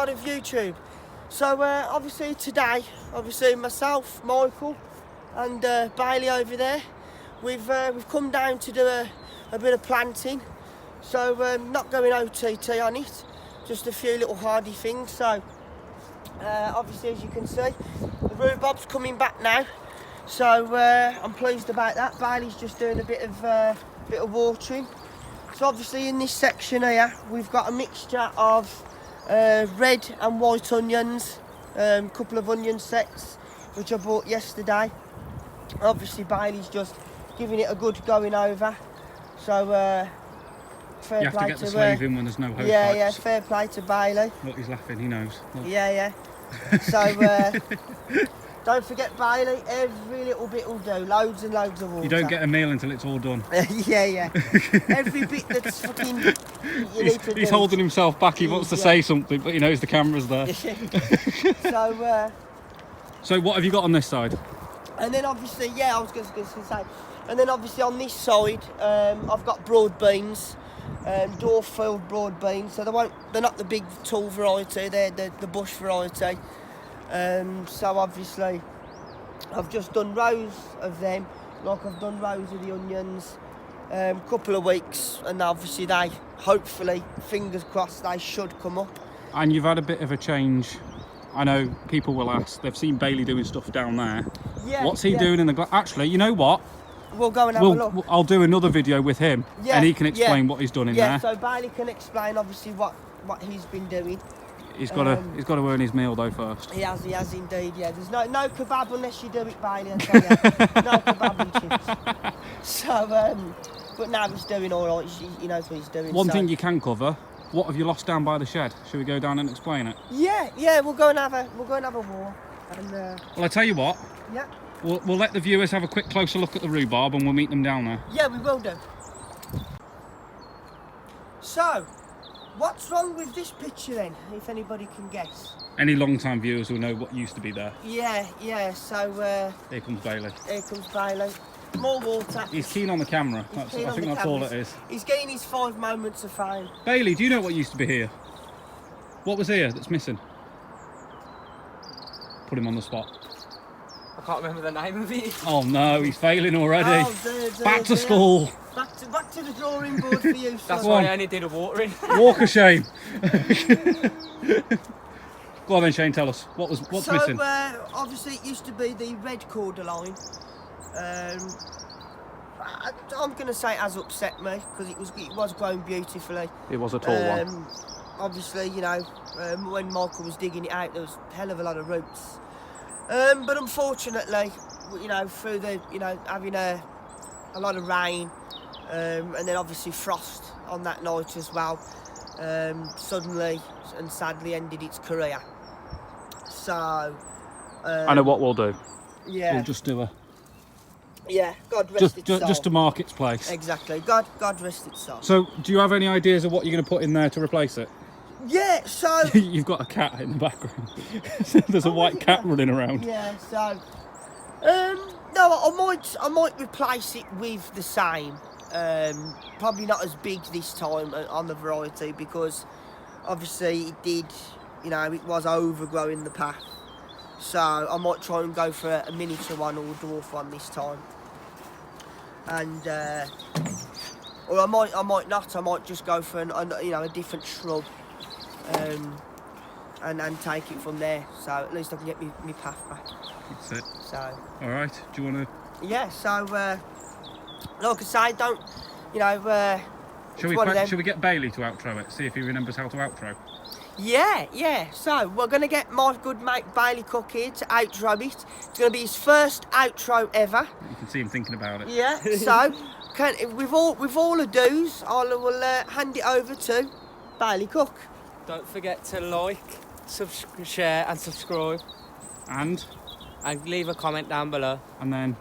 world of YouTube. So obviously today, myself, Michael and Bailey over there, we've come down to do a bit of planting. So not going OTT on it, just a few little hardy things. So obviously, as you can see, the rhubarb's coming back now. So I'm pleased about that. Bailey's just doing a bit of watering. So obviously in this section here, we've got a mixture of red and white onions, a couple of onion sets, which I bought yesterday. Obviously Bailey's just giving it a good going over. So fair you have play to get the slave in when there's no hose yeah, pipes. Yeah, fair play to Bailey. Look, he's laughing, he knows. Look. Yeah. So don't forget, Bailey, every little bit will do. Loads and loads of water. You don't get a meal until it's all done. yeah. Every bit that's fucking you need to do. He's holding himself back. He wants to say something, but he knows the camera's there. So what have you got on this side? And then obviously, I was going to say. And then obviously on this side, I've got broad beans, dwarf-field broad beans. So they're not the big tall variety. They're the bush variety. So obviously I've just done rows of them, like I've done rows of the onions, couple of weeks, and obviously they, hopefully, fingers crossed, they should come up. And you've had a bit of a change. I know people will ask, they've seen Bailey doing stuff down there. Yeah. What's he doing in the actually, you know what? We'll go and have a look. I'll do another video with him, and he can explain what he's done in there. Yeah, so Bailey can explain obviously what he's been doing. He's got to earn his meal though first. He has indeed. Yeah, there's no kebab unless you do it, Bailey. I tell you, no kebab and chips. So, but now he's doing all right. He knows what he's doing. One thing you can cover. What have you lost down by the shed? Should we go down and explain it? Yeah. We'll go and have a walk. And well, I tell you what. Yeah. We'll let the viewers have a quick closer look at the rhubarb, and we'll meet them down there. Yeah, we will do. So, what's wrong with this picture then, if anybody can guess? Any long-time viewers will know what used to be there. Yeah, so... here comes Bailey. Here comes Bailey. More water. He's keen on the camera. I think that's all it is. He's getting his 5 moments of fame. Bailey, do you know what used to be here? What was here that's missing? Put him on the spot. I can't remember the name of it. Oh no, he's failing already. Oh, Back to school. Back to the drawing board for you, son. That's why I only did a watering. Walk of shame. Go on then, Shane, tell us. What's missing? Obviously it used to be the red cordyline. I'm going to say it has upset me, because it was growing beautifully. It was a tall one. Obviously, when Michael was digging it out, there was a hell of a lot of roots. But unfortunately, through the, having a lot of rain, and then obviously frost on that night as well, suddenly and sadly ended its career. So, I know what we'll do. Yeah. We'll just do a... Yeah, God rest its soul. Just to mark its place. Exactly. God rest its soul. So, do you have any ideas of what you're going to put in there to replace it? Yeah, so... You've got a cat in the background. There's a white cat running around. Yeah, so... no, I might replace it with the same. Probably not as big this time on the variety, because obviously it did, it was overgrowing the path. So I might try and go for a miniature one or a dwarf one this time. And or I might not. I might just go for a different shrub, and take it from there. So at least I can get my path back. That's it. So. All right. Do you want to? Yeah. So like I say, don't Shall we get Bailey to outro it? See if he remembers how to outro. Yeah. So we're gonna get my good mate Bailey Cook here to outro it. It's gonna be his first outro ever. You can see him thinking about it. Yeah. So with all the do's, I will hand it over to Bailey Cook. Don't forget to like, share and subscribe. And leave a comment down below. And then